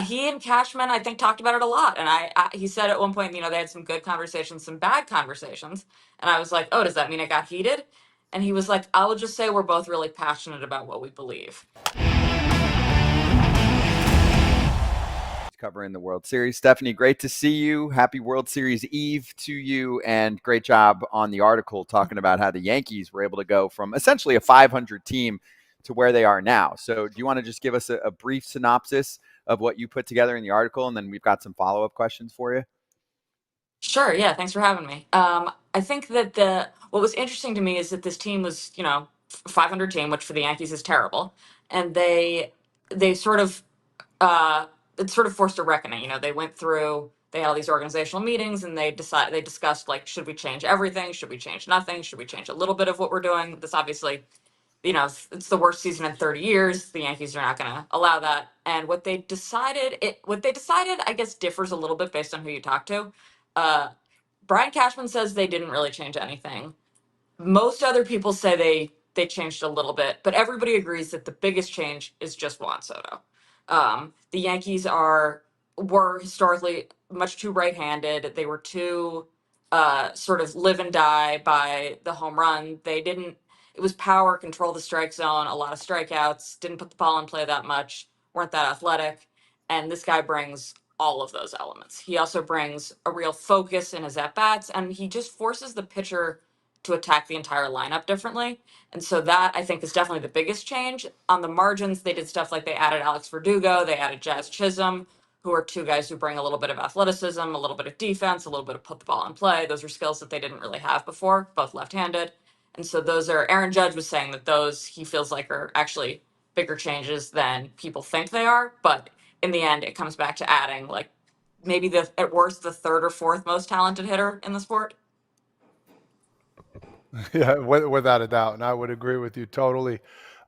he and Cashman, I think, talked about it a lot. And he said at one point, they had some good conversations, some bad conversations. And I was like, oh, does that mean it got heated? And he was like, I will just say we're both really passionate about what we believe. Covering the World Series. Stephanie, great to see you. Happy World Series Eve to you, and great job on the article talking about how the Yankees were able to go from essentially a 500 team to where they are now. So do you want to just give us a brief synopsis of what you put together in the article, and then we've got some follow-up questions for you? Sure. Yeah. Thanks for having me. I think that what was interesting to me is that this team was, 500 team, which for the Yankees is terrible, and they sort of it sort of forced a reckoning. They went through, they had all these organizational meetings, and they discussed, like, should we change everything? Should we change nothing? Should we change a little bit of what we're doing? This obviously, it's the worst season in 30 years. The Yankees are not going to allow that. And what they decided, I guess, differs a little bit based on who you talk to. Uh, Brian Cashman says they didn't really change anything. Most other people say they changed a little bit, but everybody agrees that the biggest change is just Juan Soto. The Yankees were historically much too right-handed. They were too sort of live and die by the home run. They didn't. It was power, control the strike zone, a lot of strikeouts. Didn't put the ball in play that much. Weren't that athletic. And this guy brings all of those elements. He also brings a real focus in his at bats, and he just forces the pitcher to attack the entire lineup differently. And so that, I think, is definitely the biggest change. On the margins, they did stuff like they added Alex Verdugo, they added Jazz Chisholm, who are two guys who bring a little bit of athleticism, a little bit of defense, a little bit of put the ball in play. Those are skills that they didn't really have before, both left-handed. And so Aaron Judge was saying that those he feels like are actually bigger changes than people think they are. But in the end, it comes back to adding, like, maybe at worst the third or fourth most talented hitter in the sport. Yeah, without a doubt. And I would agree with you totally.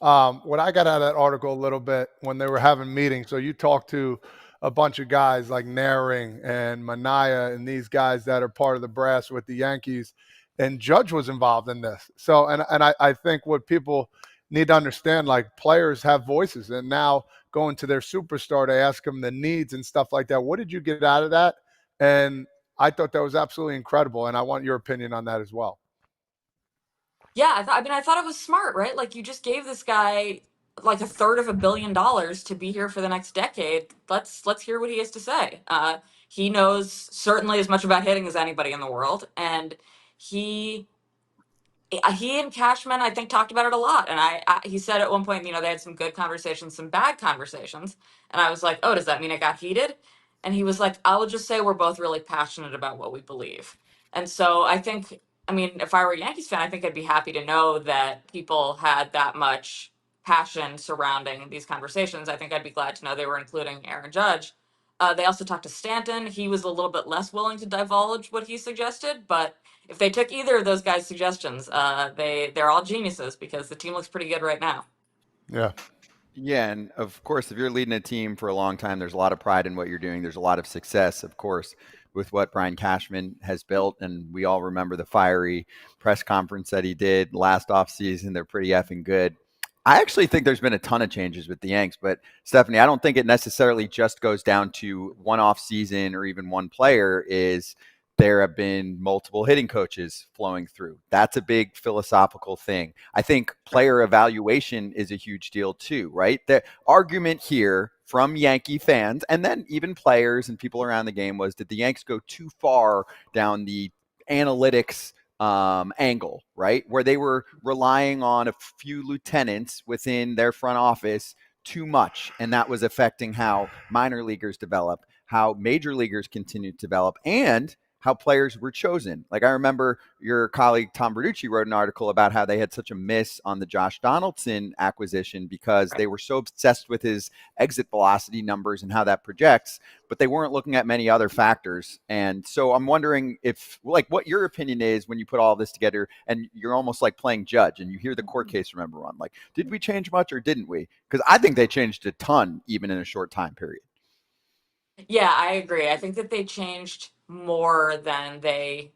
What I got out of that article a little bit when they were having meetings, so you talked to a bunch of guys like Naring and Manaya and these guys that are part of the brass with the Yankees, and Judge was involved in this. So, I think what people need to understand, like players have voices, and now going to their superstar to ask them the needs and stuff like that. What did you get out of that? And I thought that was absolutely incredible, and I want your opinion on that as well. Yeah, I thought it was smart, right? Like, you just gave this guy like a third of $1 billion to be here for the next decade. Let's hear what he has to say. He knows certainly as much about hitting as anybody in the world, and he he and Cashman, I think, talked about it a lot. And he said at one point, they had some good conversations, some bad conversations. And I was like, oh, does that mean it got heated? And he was like, I will just say we're both really passionate about what we believe. And so I think, if I were a Yankees fan, I think I'd be happy to know that people had that much passion surrounding these conversations. I think I'd be glad to know they were including Aaron Judge. They also talked to Stanton. He was a little bit less willing to divulge what he suggested, but if they took either of those guys' suggestions, they're all geniuses because the team looks pretty good right now. Yeah. Yeah, and of course, if you're leading a team for a long time, there's a lot of pride in what you're doing. There's a lot of success, of course, with what Brian Cashman has built. And we all remember the fiery press conference that he did last offseason. They're pretty effing good. I actually think there's been a ton of changes with the Yanks, but Stephanie, I don't think it necessarily just goes down to one off season or even one player. Is there have been multiple hitting coaches flowing through. That's a big philosophical thing. I think player evaluation is a huge deal too, right? The argument here from Yankee fans and then even players and people around the game was, did the Yanks go too far down the analytics angle, right? Where they were relying on a few lieutenants within their front office too much. And that was affecting how minor leaguers develop, how major leaguers continue to develop, and how players were chosen. Like, I remember your colleague Tom Bertucci wrote an article about how they had such a miss on the Josh Donaldson acquisition because they were so obsessed with his exit velocity numbers and how that projects, but they weren't looking at many other factors. And so I'm wondering if, like, what your opinion is when you put all this together and you're almost like playing judge and you hear the court case from everyone. Like, did we change much or didn't we? Because I think they changed a ton even in a short time period. Yeah, I agree. I think that they changed more than they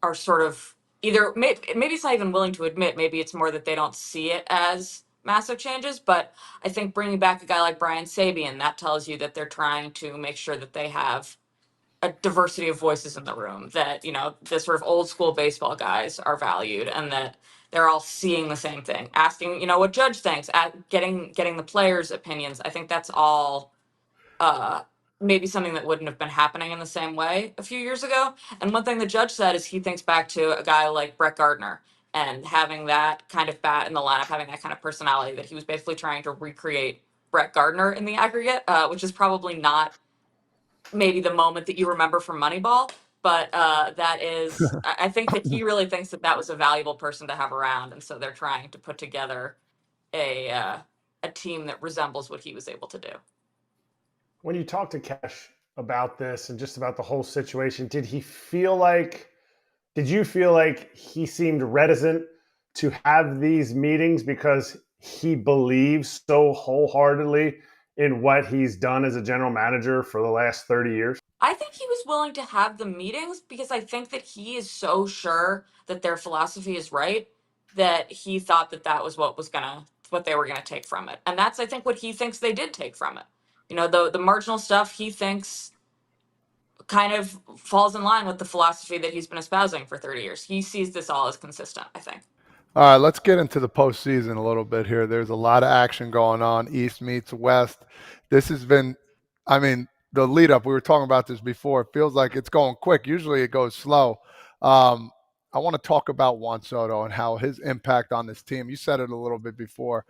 are sort of maybe it's not even willing to admit. Maybe it's more that they don't see it as massive changes. But I think bringing back a guy like Brian Sabian, that tells you that they're trying to make sure that they have a diversity of voices in the room, that, you know, the sort of old school baseball guys are valued, and that they're all seeing the same thing, asking, you know, what Judge thinks, at getting the players' opinions. I think that's all uh, maybe something that wouldn't have been happening in the same way a few years ago. And one thing the Judge said is he thinks back to a guy like Brett Gardner and having that kind of bat in the lineup, having that kind of personality, that he was basically trying to recreate Brett Gardner in the aggregate, which is probably not maybe the moment that you remember from Moneyball. But that is, I think that he really thinks that that was a valuable person to have around, and so they're trying to put together a team that resembles what he was able to do. When you talk to Cash about this and just about the whole situation, did you feel like he seemed reticent to have these meetings because he believes so wholeheartedly in what he's done as a general manager for the last 30 years? I think he was willing to have the meetings because I think that he is so sure that their philosophy is right, that he thought that that was what they were gonna take from it, and that's, I think, what he thinks they did take from it. You know, the marginal stuff he thinks kind of falls in line with the philosophy that he's been espousing for 30 years. He sees this all as consistent, I think. All right, let's get into the postseason a little bit here. There's a lot of action going on. East meets West. This has been, I mean, the lead up, we were talking about this before. It feels like it's going quick. Usually it goes slow. I want to talk about Juan Soto and how his impact on this team. You said it a little bit before.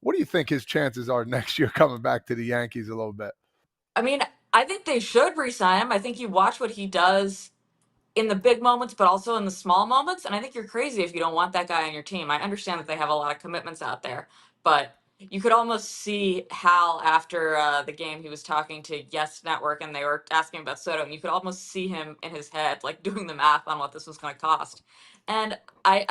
What do you think his chances are next year coming back to the Yankees a little bit? I mean, I think they should re-sign him. I think you watch what he does in the big moments, but also in the small moments. And I think you're crazy if you don't want that guy on your team. I understand that they have a lot of commitments out there, but you could almost see Hal after the game. He was talking to Yes Network, and they were asking about Soto, and you could almost see him in his head, like doing the math on what this was going to cost. And I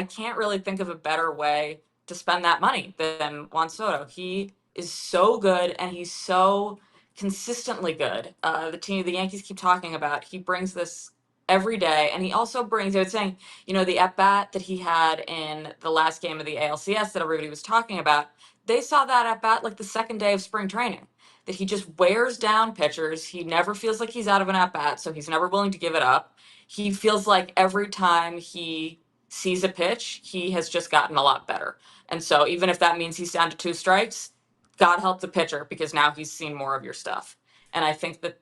can't really think of a better way to spend that money than Juan Soto. He is so good, and he's so consistently good. The Yankees keep talking about. He brings this every day. And he also brings, I was saying, you know, the at bat that he had in the last game of the ALCS that everybody was talking about, they saw that at bat like the second day of spring training. That he just wears down pitchers. He never feels like he's out of an at bat, so he's never willing to give it up. He feels like every time he sees a pitch, he has just gotten a lot better. And so even if that means he's down to 2 strikes, God help the pitcher, because now he's seen more of your stuff. And I think and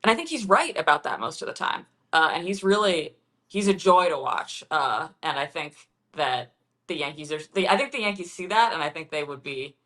I think he's right about that most of the time. And he's a joy to watch. And I think that I think the Yankees see that, and I think they would be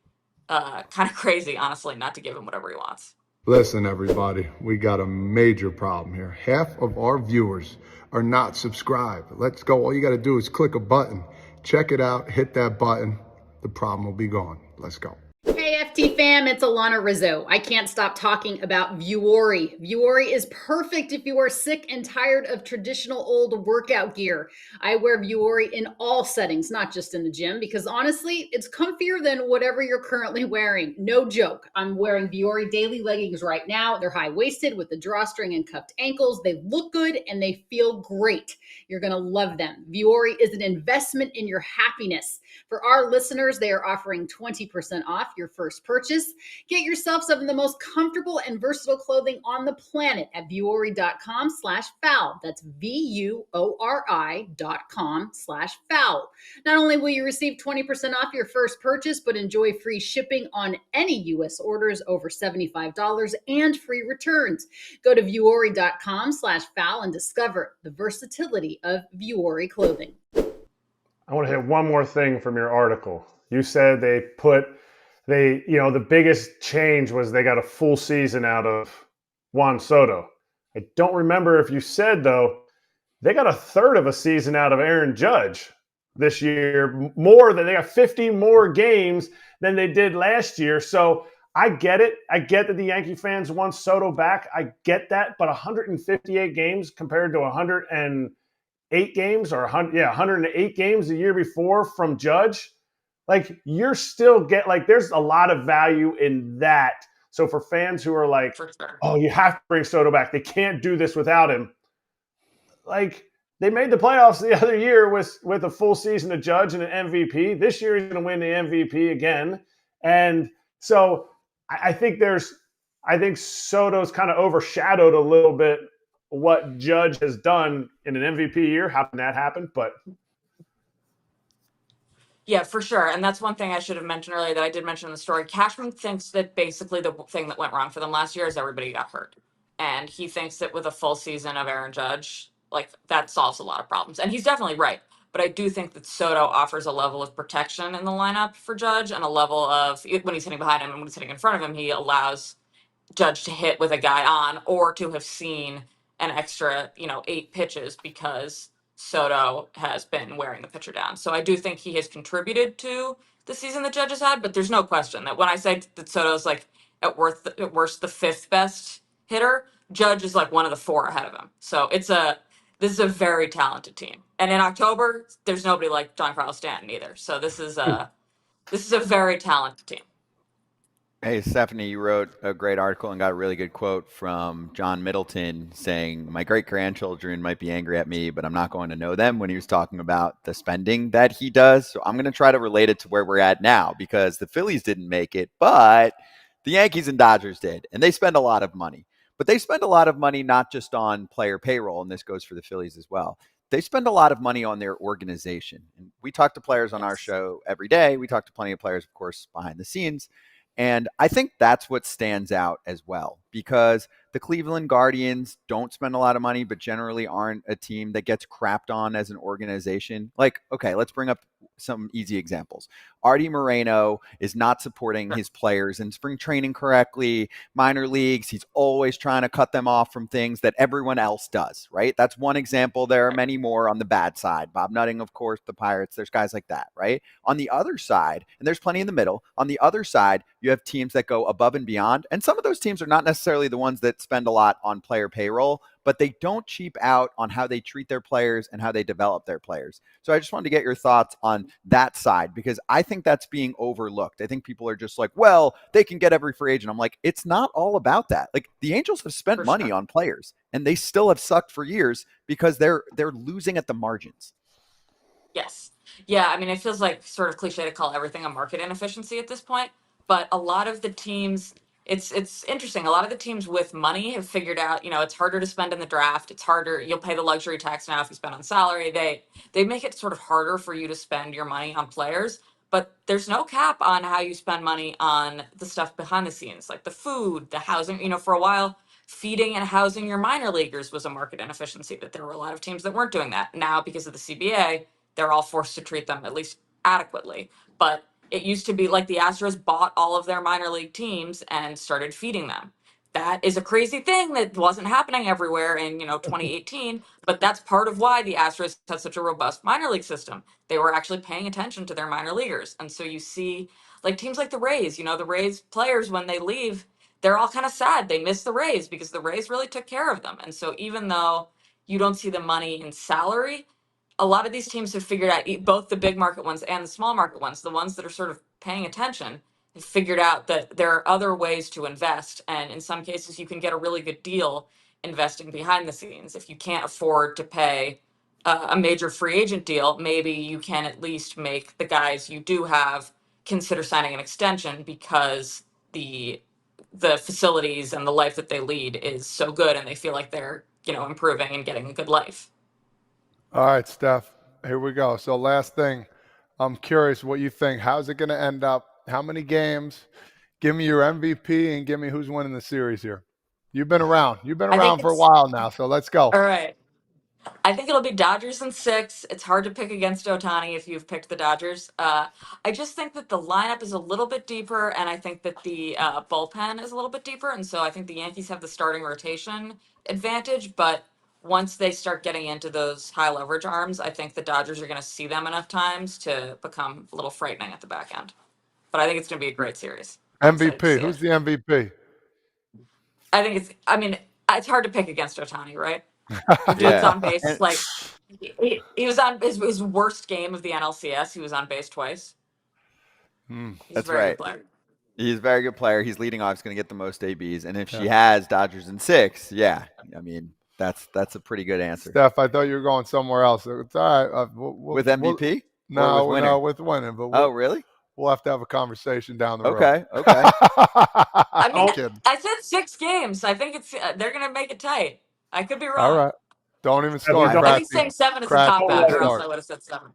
kind of crazy, honestly, not to give him whatever he wants. Listen, everybody, we got a major problem here. Half of our viewers are not subscribed. Let's go. All you got to do is click a button. Check it out. Hit that button. The problem will be gone. Let's go. Hey FT fam, it's Alana Rizzo. I can't stop talking about Vuori. Vuori is perfect if you are sick and tired of traditional old workout gear. I wear Vuori in all settings, not just in the gym, because honestly, it's comfier than whatever you're currently wearing. No joke. I'm wearing Vuori daily leggings right now. They're high-waisted with the drawstring and cuffed ankles. They look good and they feel great. You're going to love them. Vuori is an investment in your happiness. For our listeners, they are offering 20% off your first purchase. Get yourself some of the most comfortable and versatile clothing on the planet at vuori.com/foul. That's VUORI.com/foul. Not only will you receive 20% off your first purchase, but enjoy free shipping on any U.S. orders over $75 and free returns. Go to vuori.com/foul and discover the versatility of Vuori clothing. I want to hit one more thing from your article. You said the biggest change was they got a full season out of Juan Soto. I don't remember if you said, though, they got a third of a season out of Aaron Judge this year. They got 50 more games than they did last year. So I get it. I get that the Yankee fans want Soto back. I get that. But 158 games compared to 108 games or 108 games the year before from Judge, like you're still there's a lot of value in that. So for fans who are like, For sure. oh, you have to bring Soto back, they can't do this without him. Like They made the playoffs the other year with a full season of Judge and an MVP. This year he's going to win the MVP again. And so I think Soto's kind of overshadowed a little bit what Judge has done in an MVP year. How can that happen? But Yeah, for sure. And that's one thing I should have mentioned earlier that I did mention in the story. Cashman thinks that basically the thing that went wrong for them last year is everybody got hurt. And he thinks that with a full season of Aaron Judge, like that solves a lot of problems. And he's definitely right. But I do think that Soto offers a level of protection in the lineup for Judge and a level of when he's hitting behind him and when he's hitting in front of him, he allows Judge to hit with a guy on or to have seen an extra, 8 pitches because Soto has been wearing the pitcher down. So I do think he has contributed to the season the Judge has had, but there's no question that when I say that Soto's like at worst the fifth best hitter, Judge is like one of the four ahead of him. So this is a very talented team. And in October, there's nobody like Giancarlo Stanton either. So this is a very talented team. Hey, Stephanie, you wrote a great article and got a really good quote from John Middleton saying, my great-grandchildren might be angry at me, but I'm not going to know them, when he was talking about the spending that he does. So I'm going to try to relate it to where we're at now, because the Phillies didn't make it, but the Yankees and Dodgers did, and they spend a lot of money. But they spend a lot of money not just on player payroll, and this goes for the Phillies as well. They spend a lot of money on their organization. And we talk to players on our show every day. We talk to plenty of players, of course, behind the scenes. And I think that's what stands out as well, because the Cleveland Guardians don't spend a lot of money, but generally aren't a team that gets crapped on as an organization. Like, okay, let's bring up some easy examples. Artie Moreno is not supporting his players in spring training correctly, minor leagues. He's always trying to cut them off from things that everyone else does, right? That's one example. There are many more on the bad side. Bob Nutting, of course, the Pirates, there's guys like that, right? On the other side, and there's plenty in the middle, on the other side, you have teams that go above and beyond. And some of those teams are not necessarily the ones that spend a lot on player payroll, but they don't cheap out on how they treat their players and how they develop their players. So I just wanted to get your thoughts on that side, because I think that's being overlooked. I think people are just like, well, they can get every free agent. I'm like, it's not all about that. Like, the Angels have spent money on players, and they still have sucked for years because they're losing at the margins. Yes. Yeah, I mean, it feels like sort of cliche to call everything a market inefficiency at this point, but a lot of the teams, it's interesting. A lot of the teams with money have figured out, it's harder to spend in the draft. It's harder. You'll pay the luxury tax now if you spend on salary. They make it sort of harder for you to spend your money on players, but there's no cap on how you spend money on the stuff behind the scenes, like the food, the housing. For a while, feeding and housing your minor leaguers was a market inefficiency, but there were a lot of teams that weren't doing that. Now, because of the CBA, they're all forced to treat them at least adequately. But it used to be like the Astros bought all of their minor league teams and started feeding them. That is a crazy thing that wasn't happening everywhere in 2018, but that's part of why the Astros had such a robust minor league system. They were actually paying attention to their minor leaguers, and so you see like teams like the Rays. The Rays players, when they leave, they're all kind of sad. They miss the Rays because the Rays really took care of them, and so even though you don't see the money in salary, a lot of these teams have figured out, both the big market ones and the small market ones, the ones that are sort of paying attention, have figured out that there are other ways to invest. And in some cases, you can get a really good deal investing behind the scenes. If you can't afford to pay a major free agent deal, maybe you can at least make the guys you do have consider signing an extension because the facilities and the life that they lead is so good and they feel like they're improving and getting a good life. All right, Steph, here we go. So last thing, I'm curious what you think. How's it going to end up? How many games? Give me your MVP and give me who's winning the series here. You've been around. You've been around for a while now, so let's go. All right. I think it'll be Dodgers in 6. It's hard to pick against Ohtani if you've picked the Dodgers. I just think that the lineup is a little bit deeper, and I think that the bullpen is a little bit deeper. And so I think the Yankees have the starting rotation advantage. But once they start getting into those high leverage arms, I think the Dodgers are going to see them enough times to become a little frightening at the back end. But I think it's going to be a great series. I'm excited to MVP. see Who's it. the MVP? I mean, it's hard to pick against Ohtani, right? Dude's Yeah. on base. Like, he was on his worst game of the NLCS. He was on base twice. He's That's a very right. good player. He's a very good player. He's leading off. He's going to get the most ABs. And if she has Dodgers in 6, yeah, I mean, That's a pretty good answer. Steph, I thought you were going somewhere else. It's all right. With MVP? No, with winning? no, with winning. But Oh, really? We'll have to have a conversation down the road. Okay. I mean, I'm kidding. I said 6 games. I think they're going to make it tight. I could be wrong. All right. Don't even start. don't- I think saying 7 is a cop Crappy out, or else start. I would have said 7.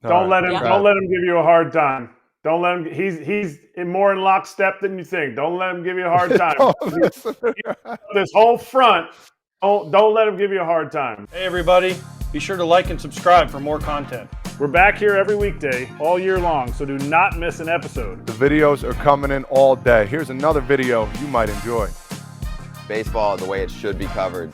Don't let him. Yeah. Don't let him give you a hard time. Don't let him. He's more in lockstep than you think. Don't let him give you a hard time. This whole front. Don't let him give you a hard time. Hey everybody, be sure to like and subscribe for more content. We're back here every weekday, all year long, so do not miss an episode. The videos are coming in all day. Here's another video you might enjoy. Baseball the way it should be covered.